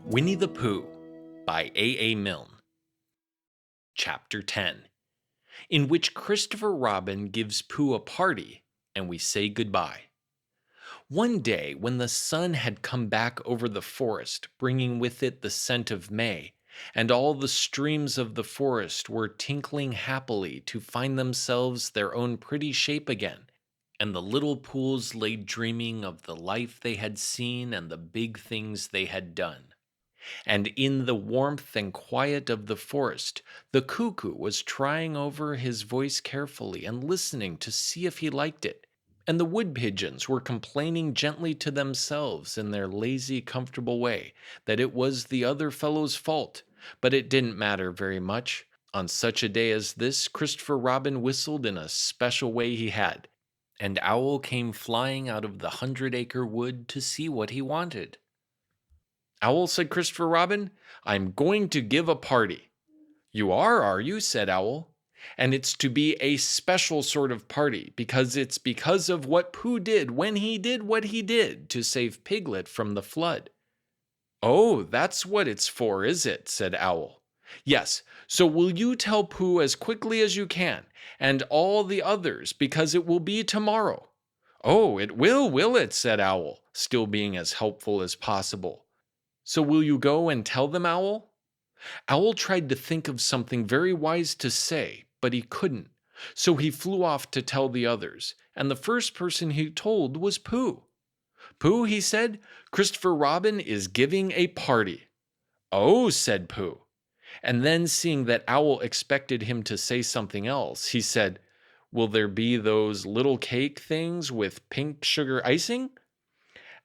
Winnie the Pooh by A. Milne. Chapter 10, in which Christopher Robin gives Pooh a party and we say goodbye. One day, when the sun had come back over the forest, bringing with it the scent of May, and all the streams of the forest were tinkling happily to find themselves their own pretty shape again, and the little pools lay dreaming of the life they had seen and the big things they had done. And in the warmth and quiet of the forest, the cuckoo was trying over his voice carefully and listening to see if he liked it. And the wood pigeons were complaining gently to themselves in their lazy, comfortable way that it was the other fellow's fault. But it didn't matter very much. On such a day as this, Christopher Robin whistled in a special way he had, and Owl came flying out of the 100-acre wood to see what he wanted. "Owl," said Christopher Robin, "I'm going to give a party." "You are you?" said Owl. "And it's to be a special sort of party, because it's because of what Pooh did when he did what he did to save Piglet from the flood." "Oh, that's what it's for, is it?" said Owl. "Yes, so will you tell Pooh as quickly as you can, and all the others, because it will be tomorrow." "Oh, it will it?" said Owl, still being as helpful as possible. "So will you go and tell them, Owl?" Owl tried to think of something very wise to say, but he couldn't. So he flew off to tell the others, and the first person he told was Pooh. "Pooh," he said, "Christopher Robin is giving a party." "Oh," said Pooh. And then, seeing that Owl expected him to say something else, he said, "Will there be those little cake things with pink sugar icing?"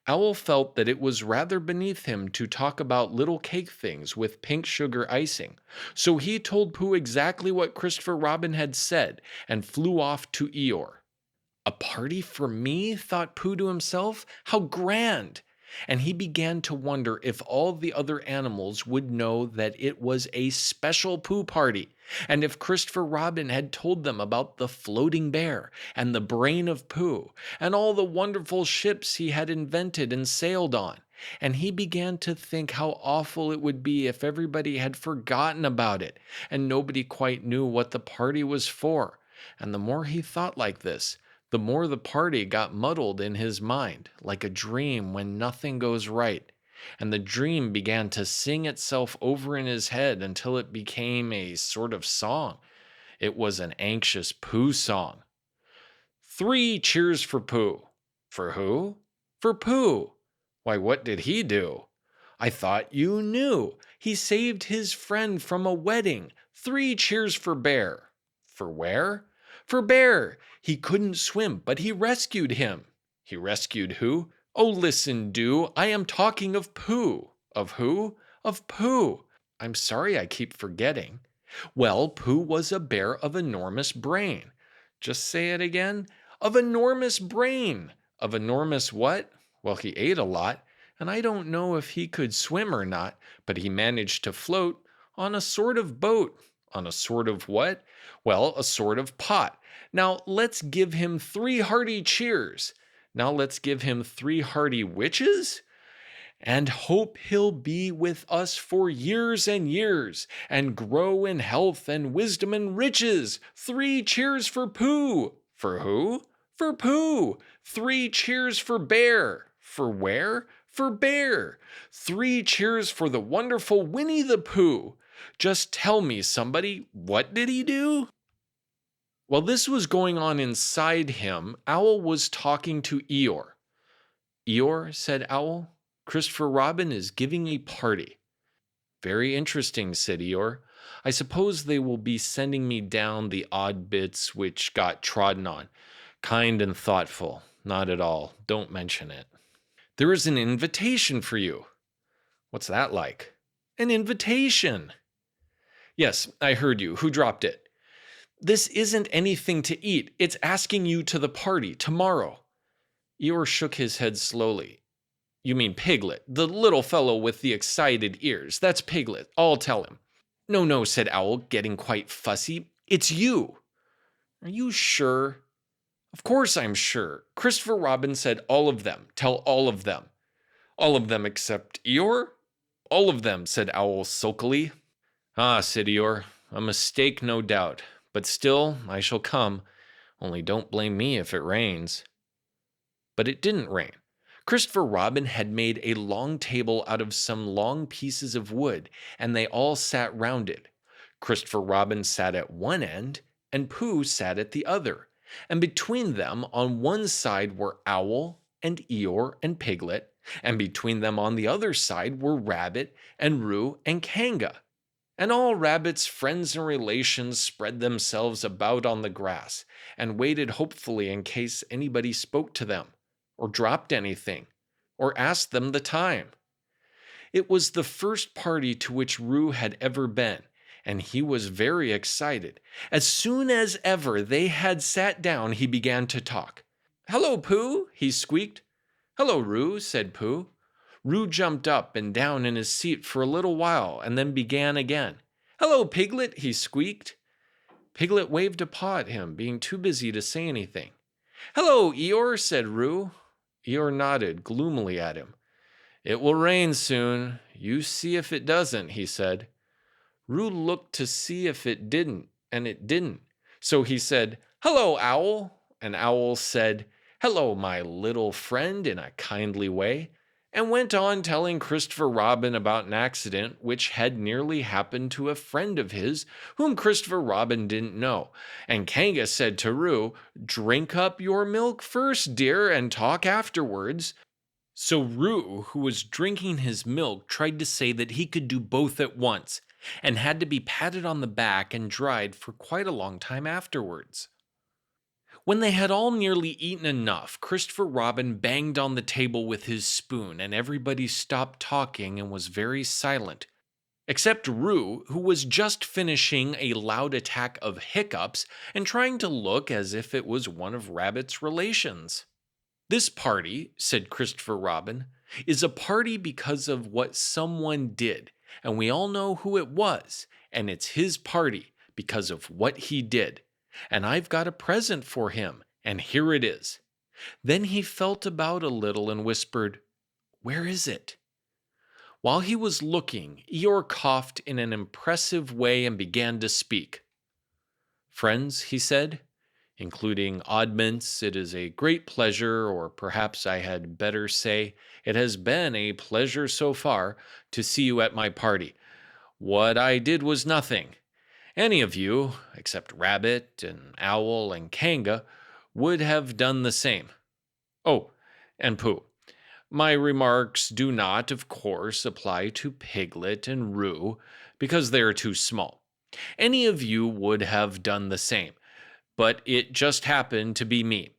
Owl felt that it was rather beneath him to talk about little cake things with pink sugar icing, so he told Pooh exactly what Christopher Robin had said and flew off to Eeyore. "A party for me?" thought Pooh to himself. "How grand!" And he began to wonder if all the other animals would know that it was a special Pooh party, and if Christopher Robin had told them about the floating bear and the brain of Pooh, and all the wonderful ships he had invented and sailed on. And he began to think how awful it would be if everybody had forgotten about it, and nobody quite knew what the party was for. And the more he thought like this, the more the party got muddled in his mind, like a dream when nothing goes right. And the dream began to sing itself over in his head until it became a sort of song. It was an anxious Pooh song. "3 cheers for Pooh." "For who?" "For Pooh." "Why, what did he do?" "I thought you knew. He saved his friend from a wedding. 3 cheers for Bear." "For where?" "For Bear. He couldn't swim, but he rescued him." "He rescued who?" "Oh, listen, do. I am talking of Pooh." "Of who?" "Of Pooh. I'm sorry I keep forgetting." "Well, Pooh was a bear of enormous brain." "Just say it again." "Of enormous brain." "Of enormous what?" "Well, he ate a lot, and I don't know if he could swim or not, but he managed to float on a sort of boat." "On a sort of what?" "Well, a sort of pot. Now let's give him 3 hearty cheers." "Now let's give him 3 hearty witches?" "And hope he'll be with us for years and years, and grow in health and wisdom and riches. 3 cheers for Pooh." "For who?" "For Pooh." "3 cheers for Bear." "For where?" "For Bear." "3 cheers for the wonderful Winnie the Pooh." Just tell me, somebody, what did he do? While this was going on inside him, Owl was talking to Eeyore. "Eeyore," said Owl, "Christopher Robin is giving a party." "Very interesting," said Eeyore. "I suppose they will be sending me down the odd bits which got trodden on. Kind and thoughtful. Not at all. Don't mention it." "There is an invitation for you." "What's that like?" "An invitation." "Yes, I heard you. Who dropped it?" "This isn't anything to eat. It's asking you to the party tomorrow." Eeyore shook his head slowly. "You mean Piglet, the little fellow with the excited ears. That's Piglet. I'll tell him." No, said Owl, getting quite fussy. "It's you." "Are you sure?" "Of course I'm sure. Christopher Robin said all of them. Tell all of them." "All of them except Eeyore?" All of them, said Owl sulkily. Ah, said Eeyore, a mistake no doubt, but still I shall come, only don't blame me if it rains. But it didn't rain. Christopher Robin had made a long table out of some long pieces of wood, and they all sat round it. Christopher Robin sat at one end, and Pooh sat at the other, and between them on one side were Owl and Eeyore and Piglet, and between them on the other side were Rabbit and Roo and Kanga. And all Rabbit's friends and relations spread themselves about on the grass and waited hopefully in case anybody spoke to them, or dropped anything, or asked them the time. It was the first party to which Roo had ever been, and he was very excited. As soon as ever they had sat down, he began to talk. "Hello, Pooh," he squeaked. "Hello, Roo," said Pooh. Roo jumped up and down in his seat for a little while and then began again. "Hello, Piglet," he squeaked. Piglet waved a paw at him, being too busy to say anything. "Hello, Eeyore," said Roo. Eeyore nodded gloomily at him. "It will rain soon. You see if it doesn't," he said. Roo looked to see if it didn't, and it didn't. So he said, "Hello, Owl." And Owl said, "Hello, my little friend," in a kindly way, and went on telling Christopher Robin about an accident which had nearly happened to a friend of his whom Christopher Robin didn't know. And Kanga said to Roo, "Drink up your milk first, dear, and talk afterwards." So Roo, who was drinking his milk, tried to say that he could do both at once, and had to be patted on the back and dried for quite a long time afterwards. When they had all nearly eaten enough, Christopher Robin banged on the table with his spoon, and everybody stopped talking and was very silent, except Roo, who was just finishing a loud attack of hiccups and trying to look as if it was one of Rabbit's relations. "This party," said Christopher Robin, "is a party because of what someone did, and we all know who it was, and it's his party because of what he did. And I've got a present for him, and here it is." Then he felt about a little and whispered, "Where is it?" While he was looking, Eeyore coughed in an impressive way and began to speak. "Friends," he said, including oddments, "it is a great pleasure, or perhaps I had better say, it has been a pleasure so far, to see you at my party. What I did was nothing. Any of you, except Rabbit and Owl and Kanga, would have done the same. Oh, and Pooh. My remarks do not, of course, apply to Piglet and Roo, because they are too small. Any of you would have done the same, but it just happened to be me.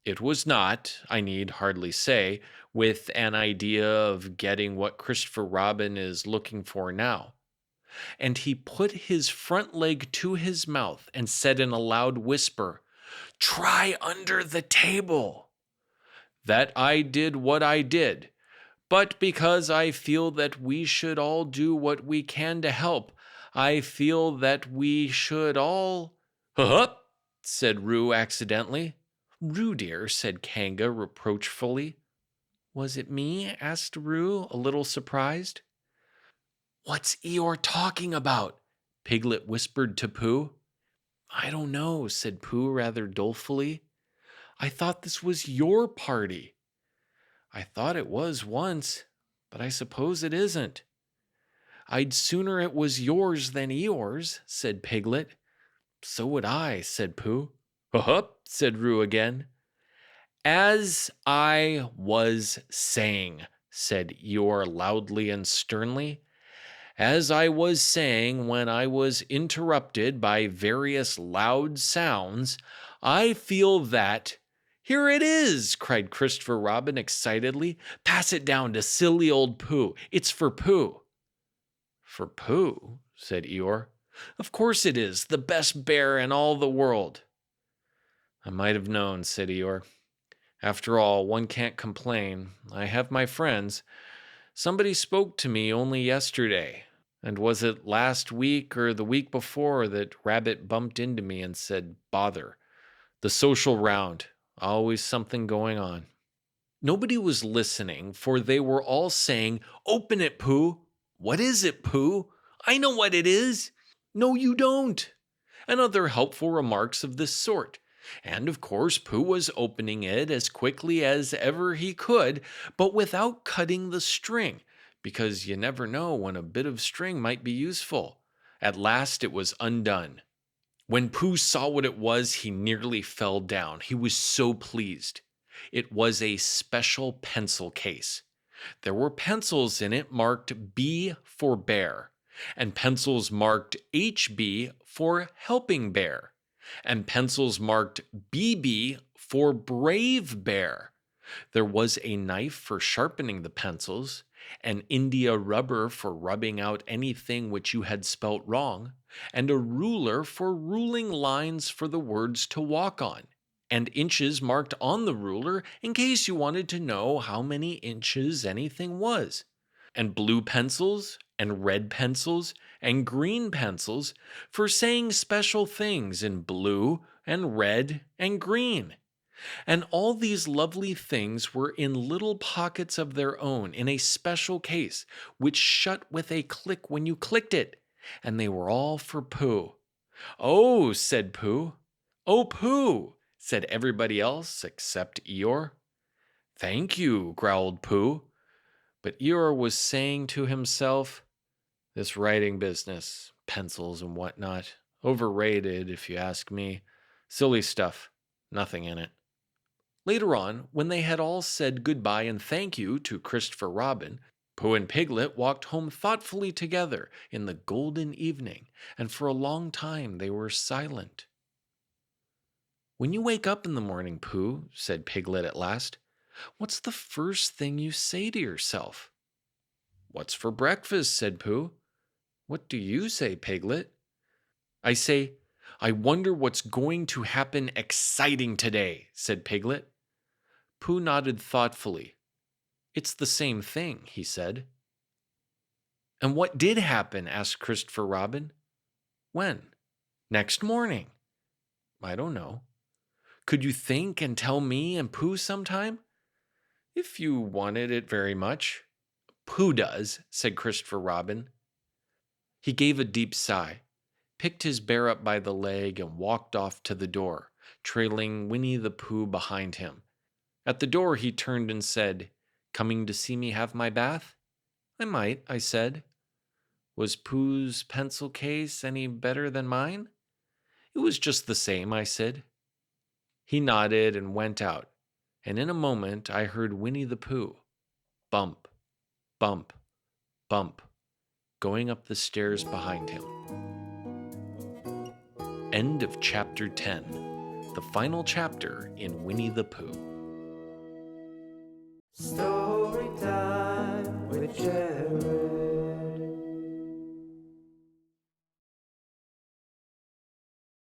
It was not, I need hardly say, with an idea of getting what Christopher Robin is looking for now." And he put his front leg to his mouth and said in a loud whisper, "Try under the table." That I did what I did, but because I feel that we should all do what we can to help, I feel that we should all— "Hup," said Roo accidentally. "Roo, dear," said Kanga reproachfully. "Was it me?" asked Roo, a little surprised. "What's Eeyore talking about?" Piglet whispered to Pooh. "I don't know," said Pooh rather dolefully. "I thought this was your party." "I thought it was once, but I suppose it isn't." "I'd sooner it was yours than Eeyore's," said Piglet. "So would I," said Pooh. "Hup," said Roo again. "As I was saying," said Eeyore loudly and sternly, "as I was saying when I was interrupted by various loud sounds, I feel that—" "Here it is!" cried Christopher Robin excitedly. "Pass it down to silly old Pooh. It's for Pooh." "For Pooh?" said Eeyore. "Of course it is, the best bear in all the world." "I might have known," said Eeyore. "After all, one can't complain. I have my friends. Somebody spoke to me only yesterday. And was it last week or the week before that Rabbit bumped into me and said, 'Bother. The social round. Always something going on.'" Nobody was listening, for they were all saying, "Open it, Pooh! What is it, Pooh? I know what it is. No, you don't. And other helpful remarks of this sort. And of course, Pooh was opening it as quickly as ever he could, but without cutting the string, because you never know when a bit of string might be useful. At last it was undone. When Pooh saw what it was, he nearly fell down. He was so pleased. It was a special pencil case. There were pencils in it marked B for bear, and pencils marked HB for helping bear, and pencils marked BB for brave bear. There was a knife for sharpening the pencils, an India rubber for rubbing out anything which you had spelt wrong, and a ruler for ruling lines for the words to walk on, and inches marked on the ruler in case you wanted to know how many inches anything was, and blue pencils, and red pencils, and green pencils for saying special things in blue, and red, and green. And all these lovely things were in little pockets of their own in a special case, which shut with a click when you clicked it. And they were all for Pooh. Oh, said Pooh. Oh, Pooh, said everybody else except Eeyore. Thank you, growled Pooh. But Eeyore was saying to himself, this writing business, pencils and whatnot, overrated if you ask me. Silly stuff, nothing in it. Later on, when they had all said goodbye and thank you to Christopher Robin, Pooh and Piglet walked home thoughtfully together in the golden evening, and for a long time they were silent. When you wake up in the morning, Pooh, said Piglet at last, what's the first thing you say to yourself? What's for breakfast? Said Pooh. What do you say, Piglet? I say, I wonder what's going to happen exciting today, said Piglet. Pooh nodded thoughtfully. It's the same thing, he said. And what did happen? Asked Christopher Robin. When? Next morning. I don't know. Could you think and tell me and Pooh sometime? If you wanted it very much. Pooh does, said Christopher Robin. He gave a deep sigh, picked his bear up by the leg, and walked off to the door, trailing Winnie the Pooh behind him. At the door he turned and said, Coming to see me have my bath? I might, I said. Was Pooh's pencil case any better than mine? It was just the same, I said. He nodded and went out, and in a moment I heard Winnie the Pooh, bump, bump, bump, going up the stairs behind him. End of chapter 10, the final chapter in Winnie the Pooh. Storytime with Jerry.